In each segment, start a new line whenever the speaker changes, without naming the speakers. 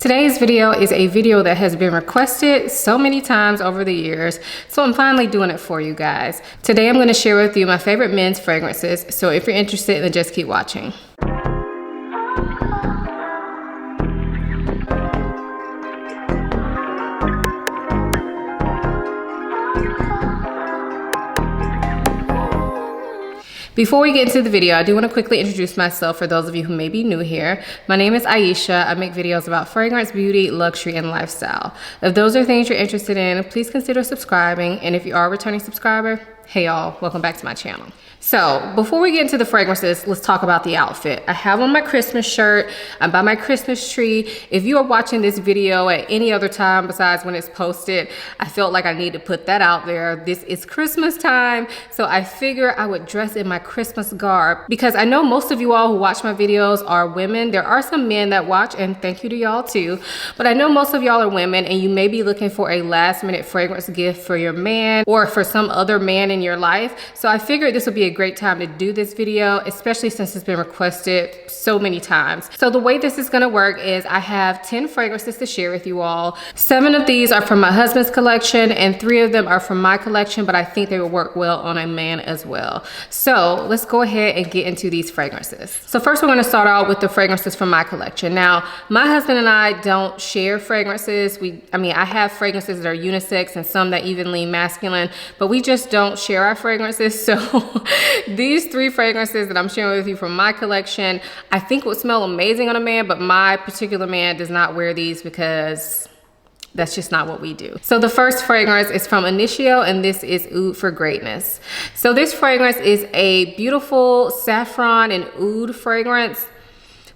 Today's video is a video that has been requested so many times over the years, so I'm finally doing it for you guys. Today I'm going to share with you my favorite men's fragrances, so if you're interested, then just keep watching. Before we get into the video, I do want to quickly introduce myself for those of you who may be new here. My name is Aisha. I make videos about fragrance, beauty, luxury, and lifestyle. If those are things you're interested in, please consider subscribing. And if you are a returning subscriber, hey y'all, welcome back to my channel. So before we get into the fragrances, let's talk about the outfit. I have on my Christmas shirt. I'm by my Christmas tree. If you are watching this video at any other time besides when it's posted, I felt like I need to put that out there. This is Christmas time, so I figure I would dress in my Christmas garb because I know most of you all who watch my videos are women. There are some men that watch, and thank you to y'all too, but I know most of y'all are women and you may be looking for a last minute fragrance gift for your man or for some other man in your life. So I figured this would be a great time to do this video, especially since it's been requested so many times. So the way this is going to work is I have 10 fragrances to share with you all. 7 of these are from my husband's collection and 3 of them are from my collection, but I think they will work well on a man as well. So let's go ahead and get into these fragrances. So first we're going to start out with the fragrances from my collection. Now, my husband and I don't share fragrances. I have fragrances that are unisex and some that even lean masculine, but we just don't share our fragrances. So these 3 fragrances that I'm sharing with you from my collection, I think would smell amazing on a man, but my particular man does not wear these because that's just not what we do. So the first fragrance is from Initio, and this is Oud for Greatness. So this fragrance is a beautiful saffron and oud fragrance.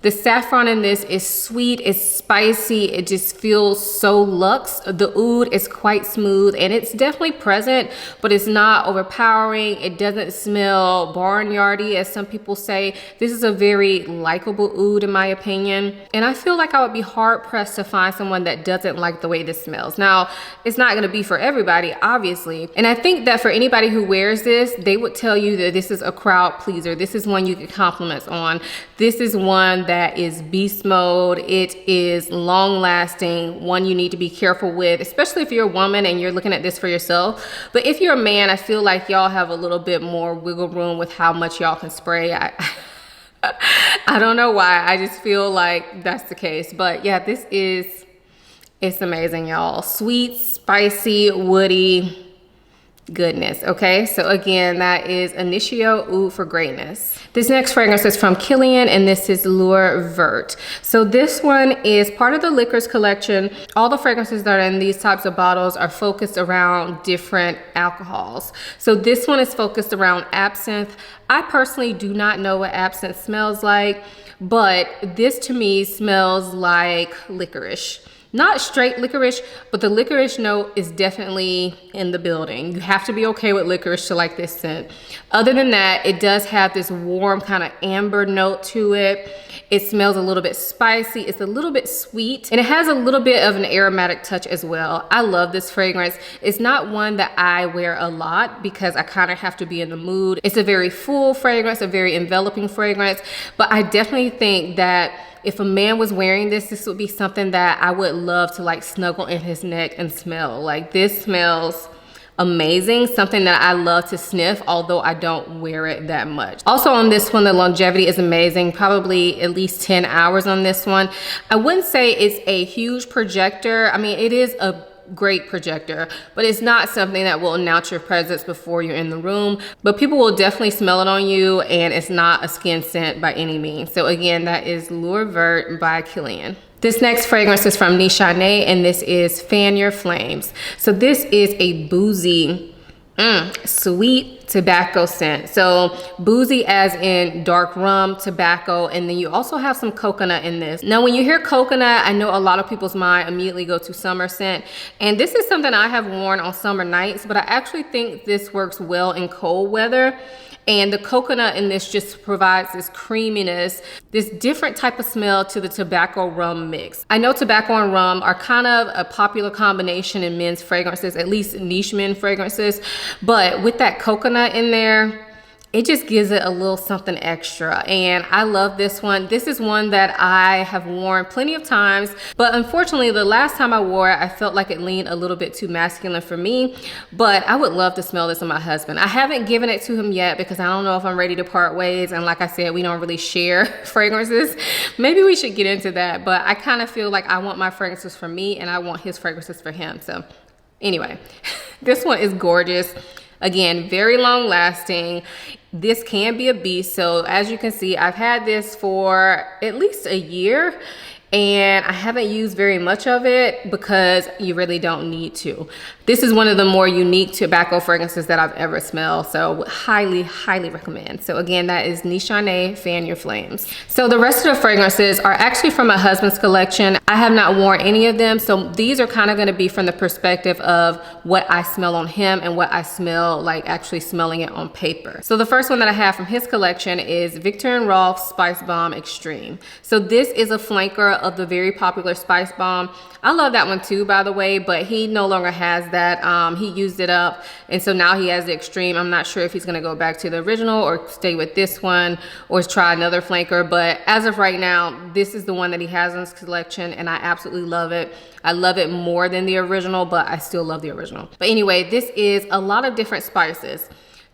The saffron in this is sweet, it's spicy, it just feels so luxe. The oud is quite smooth and it's definitely present, but it's not overpowering. It doesn't smell barnyardy, as some people say. This is a very likable oud in my opinion. And I feel like I would be hard pressed to find someone that doesn't like the way this smells. Now, it's not gonna be for everybody, obviously. And I think that for anybody who wears this, they would tell you that this is a crowd pleaser. This is one you get compliments on. This is one that is beast mode. It is long lasting, one you need to be careful with, especially if you're a woman and you're looking at this for yourself. But if you're a man, I feel like y'all have a little bit more wiggle room with how much y'all can spray. I don't know why, I just feel like that's the case. But yeah, it's amazing, y'all. Sweet, spicy, woody goodness. Okay, so again, that is Initio Oud for Greatness. This next fragrance is from Guerlain, and this is LAmour Vert. So this one is part of the liquors collection. All the fragrances that are in these types of bottles are focused around different alcohols. So this one is focused around absinthe. I personally do not know what absinthe smells like, but this to me smells like licorice. Not straight licorice, but the licorice note is definitely in the building. You have to be okay with licorice to like this scent. Other than that, it does have this warm kind of amber note to it. It smells a little bit spicy. It's a little bit sweet, and it has a little bit of an aromatic touch as well. I love this fragrance. It's not one that I wear a lot because I kind of have to be in the mood. It's a very full fragrance, a very enveloping fragrance, but I definitely think that if a man was wearing this, this would be something that I would love to like snuggle in his neck and smell. Like, this smells amazing, something that I love to sniff, although I don't wear it that much. Also on this one, the longevity is amazing, probably at least 10 hours on this one. I wouldn't say it's a huge projector. I mean, it is a great projector, but it's not something that will announce your presence before you're in the room, but people will definitely smell it on you, and it's not a skin scent by any means. So again, that is LAmour Vert by Guerlain. This next fragrance is from Nishanae, and this is Fan Your Flames. So this is a boozy, sweet tobacco scent. So boozy as in dark rum, tobacco, and then you also have some coconut in this. Now when you hear coconut, I know a lot of people's mind immediately go to summer scent, and this is something I have worn on summer nights, but I actually think this works well in cold weather. And the coconut in this just provides this creaminess, this different type of smell to the tobacco rum mix. I know tobacco and rum are kind of a popular combination in men's fragrances, at least niche men fragrances, but with that coconut in there, it just gives it a little something extra. And I love this one. This is one that I have worn plenty of times, but unfortunately the last time I wore it, I felt like it leaned a little bit too masculine for me, but I would love to smell this on my husband. I haven't given it to him yet because I don't know if I'm ready to part ways. And like I said, we don't really share fragrances. Maybe we should get into that, but I kind of feel like I want my fragrances for me and I want his fragrances for him. So anyway, this one is gorgeous. Again, very long lasting. This can be a beast. So as you can see, I've had this for at least a year and I haven't used very much of it because you really don't need to. This is one of the more unique tobacco fragrances that I've ever smelled, so highly, highly recommend. So again, that is Nishanae Fan Your Flames. So the rest of the fragrances are actually from my husband's collection. I have not worn any of them, so these are kind of going to be from the perspective of what I smell on him and what I smell like actually smelling it on paper. So the first one that I have from his collection is Viktor & Rolf Spice Bomb Extreme. So this is a flanker of the very popular Spice Bomb. I love that one too, by the way, but he no longer has that. He used it up, and so now he has the Extreme. I'm not sure if he's gonna go back to the original or stay with this one or try another flanker, but as of right now, this is the one that he has in his collection, and I absolutely love it. I love it more than the original, but I still love the original. But anyway, this is a lot of different spices.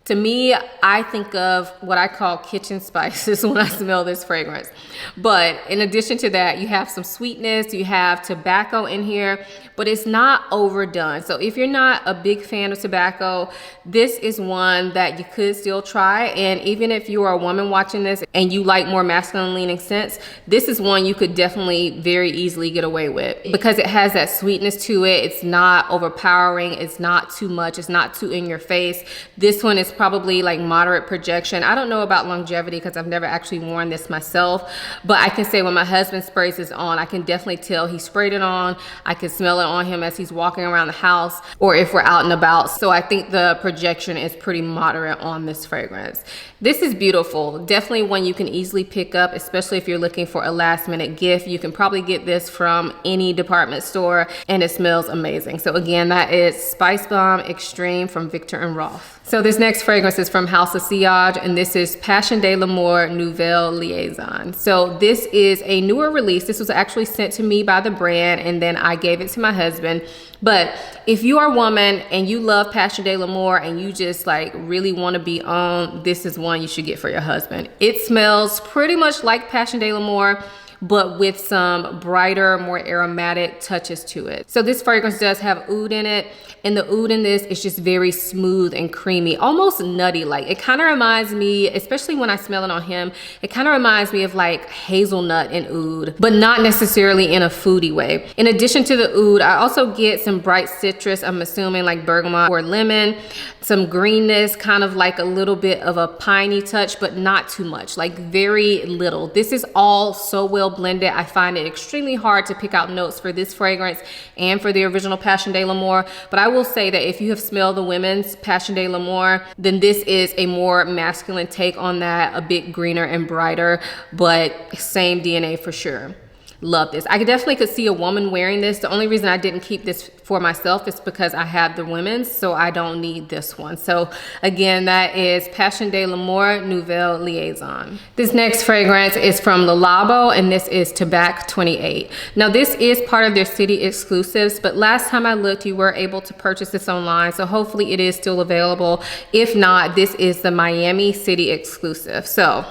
To me, I think of what I call kitchen spices when I smell this fragrance. But in addition to that, you have some sweetness, you have tobacco in here, but it's not overdone. So if you're not a big fan of tobacco, this is one that you could still try. And even if you are a woman watching this and you like more masculine leaning scents, this is one you could definitely very easily get away with because it has that sweetness to it. It's not overpowering. It's not too much. It's not too in your face. This one is probably like moderate projection. I don't know about longevity because I've never actually worn this myself, but I can say when my husband sprays this on, I can definitely tell he sprayed it on. I can smell it on him as he's walking around the house or if we're out and about. So I think the projection is pretty moderate on this fragrance. This is beautiful. Definitely one you can easily pick up, especially if you're looking for a last minute gift. You can probably get this from any department store and it smells amazing. So again, that is Spice Bomb Extreme from Viktor & Rolf. So this next fragrance is from House of Sillage, and this is Passion de l'Amour Nouvelle Liaison. So this is a newer release. This was actually sent to me by the brand, and then I gave it to my husband. But if you are a woman and you love Passion de l'Amour and you just like really want to be on, this is one you should get for your husband. It smells pretty much like Passion de l'Amour, but with some brighter, more aromatic touches to it. So this fragrance does have oud in it, and the oud in this is just very smooth and creamy, almost nutty like. It kind of reminds me, especially when I smell it on him, it kind of reminds me of like hazelnut and oud, but not necessarily in a foodie way. In addition to the oud, I also get some bright citrus, I'm assuming like bergamot or lemon, some greenness, kind of like a little bit of a piney touch, but not too much, like very little. This is all so well blended. I find it extremely hard to pick out notes for this fragrance and for the original Passion de l'Amour, but I will say that if you have smelled the women's Passion de l'Amour, then this is a more masculine take on that, a bit greener and brighter, but same DNA for sure. Love this. I definitely could see a woman wearing this. The only reason I didn't keep this for myself is because I have the women's, so I don't need this one. So again, that is Passion de l'Amour Nouvelle Liaison. This next fragrance is from Labo, and this is Tabac 28. Now this is part of their city exclusives, but last time I looked, you were able to purchase this online, so hopefully it is still available. If not, this is the Miami city exclusive. So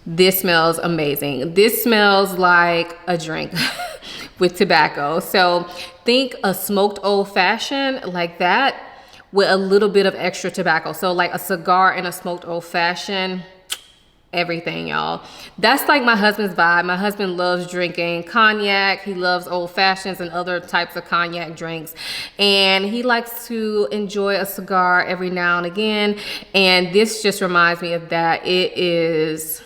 this smells amazing. This smells like a drink with tobacco. So think a smoked old fashioned like that with a little bit of extra tobacco. So like a cigar and a smoked old fashioned, everything, y'all. That's like my husband's vibe. My husband loves drinking cognac. He loves old fashions and other types of cognac drinks. And he likes to enjoy a cigar every now and again. And this just reminds me of that. It is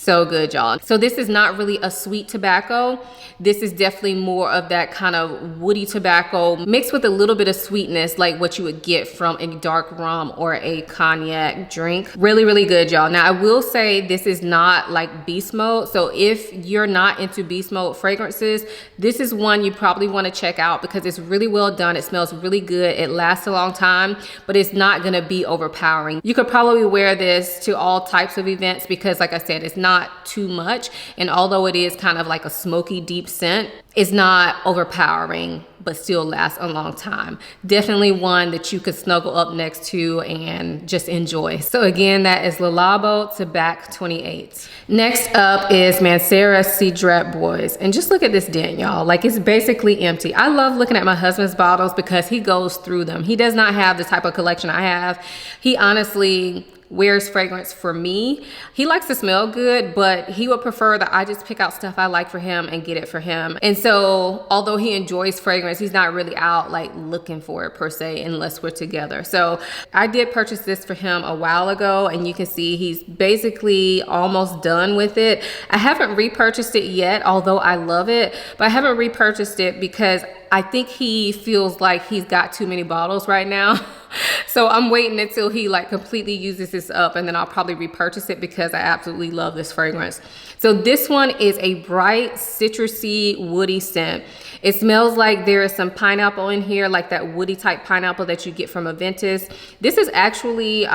So good, y'all. So this is not really a sweet tobacco. This is definitely more of that kind of woody tobacco mixed with a little bit of sweetness, like what you would get from a dark rum or a cognac drink. Really, really good, y'all. Now I will say this is not like beast mode. So if you're not into beast mode fragrances, this is one you probably want to check out because it's really well done. It smells really good. It lasts a long time, but it's not going to be overpowering. You could probably wear this to all types of events because, like I said, it's not too much. And although it is kind of like a smoky, deep scent, it's not overpowering, but still lasts a long time. Definitely one that you could snuggle up next to and just enjoy. So again, that is Labo To Back 28. Next up is Mancera Cedric Boys. And just look at this dent, y'all. Like, it's basically empty. I love looking at my husband's bottles because he goes through them. He does not have the type of collection I have. He honestly wears fragrance for me. He likes to smell good, but he would prefer that I just pick out stuff I like for him and get it for him. And so although he enjoys fragrance, he's not really out like looking for it per se unless we're together. So I did purchase this for him a while ago, and you can see he's basically almost done with it. I haven't repurchased it yet, although I love it, but I haven't repurchased it because I think he feels like he's got too many bottles right now. So I'm waiting until he like completely uses this up, and then I'll probably repurchase it because I absolutely love this fragrance. So this one is a bright, citrusy, woody scent. It smells like there is some pineapple in here, like that woody type pineapple that you get from Aventus. This is actually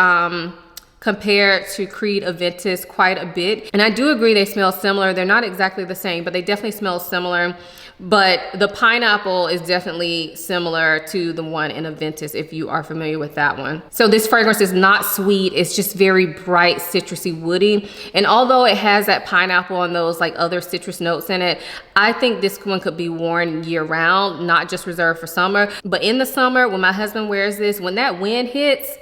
compared to Creed Aventus quite a bit. And I do agree they smell similar. They're not exactly the same, but they definitely smell similar. But the pineapple is definitely similar to the one in Aventus if you are familiar with that one. So this fragrance is not sweet. It's just very bright, citrusy, woody. And although it has that pineapple and those like other citrus notes in it, I think this one could be worn year round, not just reserved for summer. But in the summer, when my husband wears this, when that wind hits,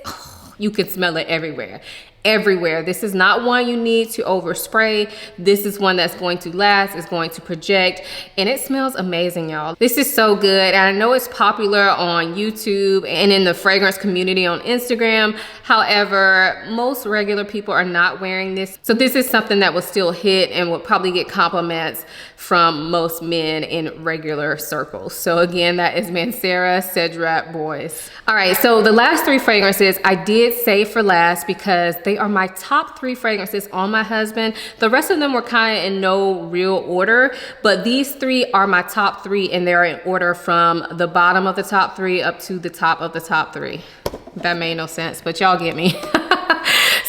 you can smell it everywhere. Everywhere. This is not one you need to overspray. This is one that's going to last, is going to project, and it smells amazing, y'all. This is so good. And I know it's popular on YouTube and in the fragrance community on Instagram. However, most regular people are not wearing this. So this is something that will still hit and will probably get compliments from most men in regular circles. So again, that is Mancera Cedric Boys. All right, so the last three fragrances I did save for last because they are my top three fragrances on my husband. The rest of them were kind of in no real order, but these three are my top three, and they're in order from the bottom of the top three up to the top of the top three. That made no sense, but y'all get me.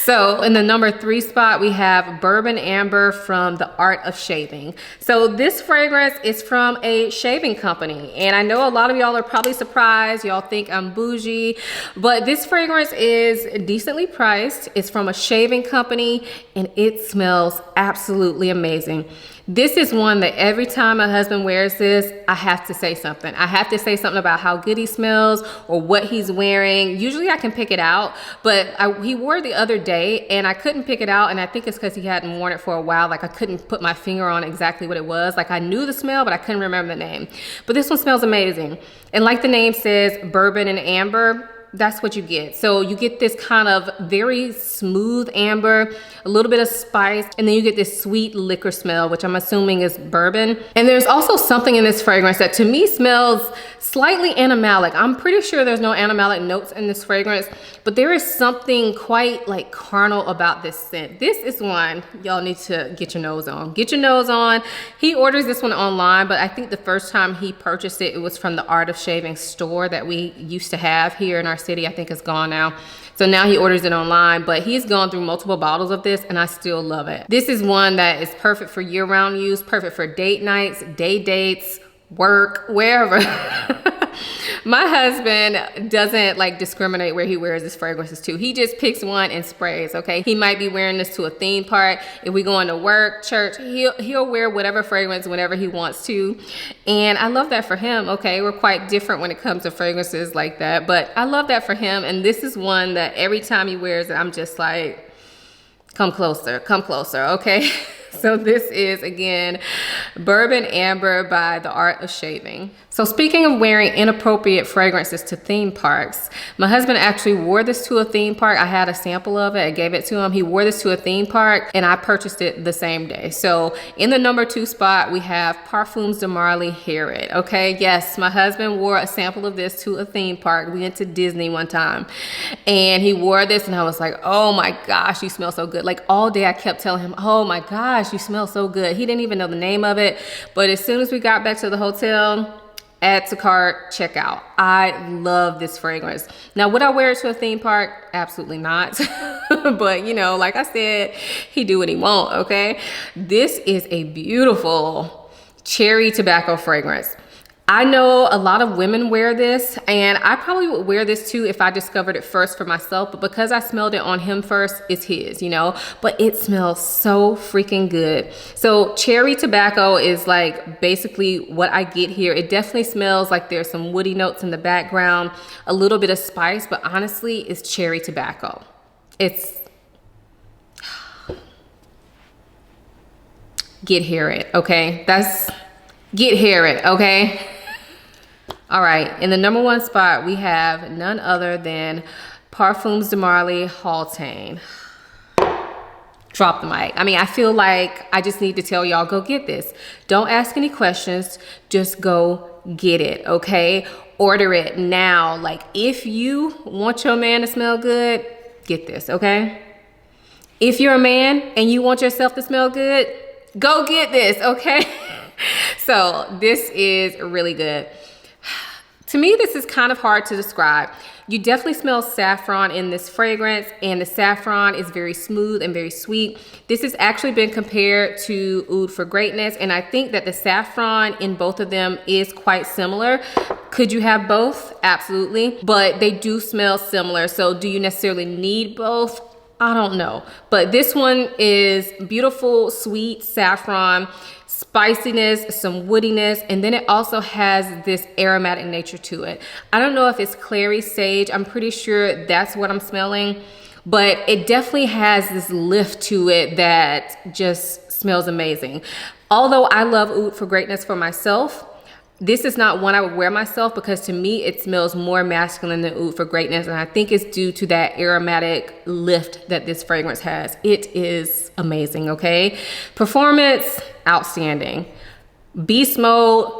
So in the number 3 spot, we have Bourbon Amber from The Art of Shaving. So this fragrance is from a shaving company. And I know a lot of y'all are probably surprised. Y'all think I'm bougie, but this fragrance is decently priced. It's from a shaving company, and it smells absolutely amazing. This is one that every time my husband wears this, I have to say something. I have to say something about how good he smells or what he's wearing. Usually I can pick it out, but he wore it the other day and I couldn't pick it out. And I think it's because he hadn't worn it for a while. Like I couldn't put my finger on exactly what it was. Like I knew the smell, but I couldn't remember the name. But this one smells amazing. And like the name says, bourbon and amber, that's what you get. So you get this kind of very smooth amber, a little bit of spice, and then you get this sweet liquor smell, which I'm assuming is bourbon. And there's also something in this fragrance that to me smells slightly animalic. I'm pretty sure there's no animalic notes in this fragrance, but there is something quite like carnal about this scent. This is one y'all need to get your nose on. Get your nose on. He orders this one online, but I think the first time he purchased it, it was from the Art of Shaving store that we used to have here in our city. I think it's gone now. So now he orders it online, but he's gone through multiple bottles of this and I still love it. This is one that is perfect for year-round use, perfect for date nights, day dates, work, wherever. My husband doesn't like discriminate where he wears his fragrances to. He just picks one and sprays, okay? He might be wearing this to a theme park. If we going to work, church, he'll wear whatever fragrance whenever he wants to. And I love that for him, okay? We're quite different when it comes to fragrances like that, but I love that for him. And this is one that every time he wears it, I'm just like, come closer, okay? So this is, again, Bourbon Amber by The Art of Shaving. So speaking of wearing inappropriate fragrances to theme parks, my husband actually wore this to a theme park. I had a sample of it. I gave it to him. He wore this to a theme park and I purchased it the same day. So in the number 2 spot, we have Parfums de Marly Hear It. Okay, yes, my husband wore a sample of this to a theme park. We went to Disney one time and he wore this and I was like, oh my gosh, you smell so good. Like all day I kept telling him, oh my gosh, you smell so good. He didn't even know the name of it. But as soon as we got back to the hotel, add to cart, check out. I love this fragrance. Now, would I wear it to a theme park? Absolutely not. But you know, like I said, he do what he want, okay? This is a beautiful cherry tobacco fragrance. I know a lot of women wear this and I probably would wear this too if I discovered it first for myself, but because I smelled it on him first, it's his, you know, but it smells so freaking good. So cherry tobacco is like basically what I get here. It definitely smells like there's some woody notes in the background, a little bit of spice, but honestly, it's cherry tobacco. It's Get Hear It, okay? That's Get Hear It, okay? All right, in the number 1 spot, we have none other than Parfums de Marly Hautaine. Drop the mic. I mean, I feel like I just need to tell y'all, go get this. Don't ask any questions, just go get it, okay? Order it now. Like, if you want your man to smell good, get this, okay? If you're a man and you want yourself to smell good, go get this, okay? So this is really good. To me, this is kind of hard to describe. You definitely smell saffron in this fragrance, and the saffron is very smooth and very sweet. This has actually been compared to Oud for Greatness, and I think that the saffron in both of them is quite similar. Could you have both? Absolutely, but they do smell similar. So do you necessarily need both? I don't know, but this one is beautiful, sweet saffron, spiciness, some woodiness, and then it also has this aromatic nature to it. I don't know if it's clary sage. I'm pretty sure that's what I'm smelling, but it definitely has this lift to it that just smells amazing. Although I love Oud for Greatness for myself, this is not one I would wear myself because to me it smells more masculine than Oud for Greatness, and I think it's due to that aromatic lift that this fragrance has. It is amazing, okay? Performance, outstanding. Beast mode,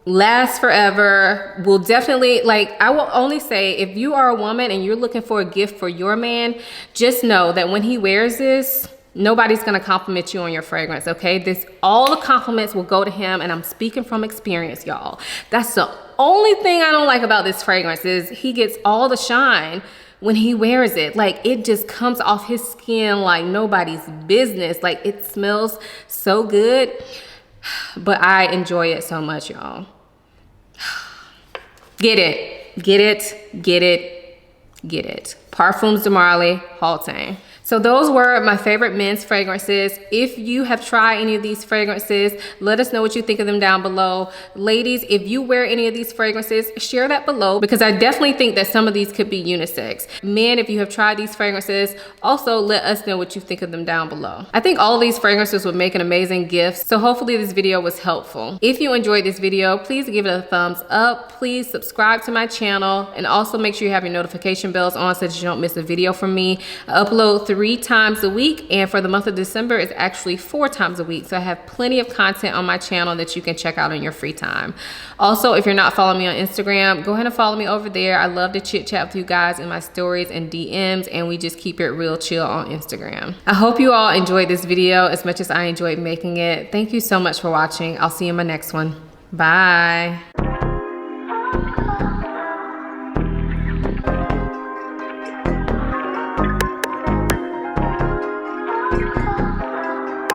lasts forever, will definitely, like, I will only say if you are a woman and you're looking for a gift for your man, just know that when he wears this, nobody's gonna compliment you on your fragrance, okay? All the compliments will go to him, and I'm speaking from experience, y'all. That's the only thing I don't like about this fragrance is he gets all the shine when he wears it. Like, it just comes off his skin like nobody's business. Like, it smells so good, but I enjoy it so much, y'all. Get it, get it, get it, get it. Parfums de Marly Hautaine. So those were my favorite men's fragrances. If you have tried any of these fragrances, let us know what you think of them down below. Ladies, if you wear any of these fragrances, share that below because I definitely think that some of these could be unisex. Men, if you have tried these fragrances, also let us know what you think of them down below. I think all of these fragrances would make an amazing gift, so hopefully this video was helpful. If you enjoyed this video, please give it a thumbs up. Please subscribe to my channel and also make sure you have your notification bells on so that you don't miss a video from me. I upload 3 times a week, and for the month of December it's actually 4 times a week, so I have plenty of content on my channel that you can check out in your free time. Also, if you're not following me on Instagram, go ahead and follow me over there. I love to chit chat with you guys in my stories and DMs, and we just keep it real chill on Instagram. I hope you all enjoyed this video as much as I enjoyed making it. Thank you so much for watching. I'll see you in my next one. Bye.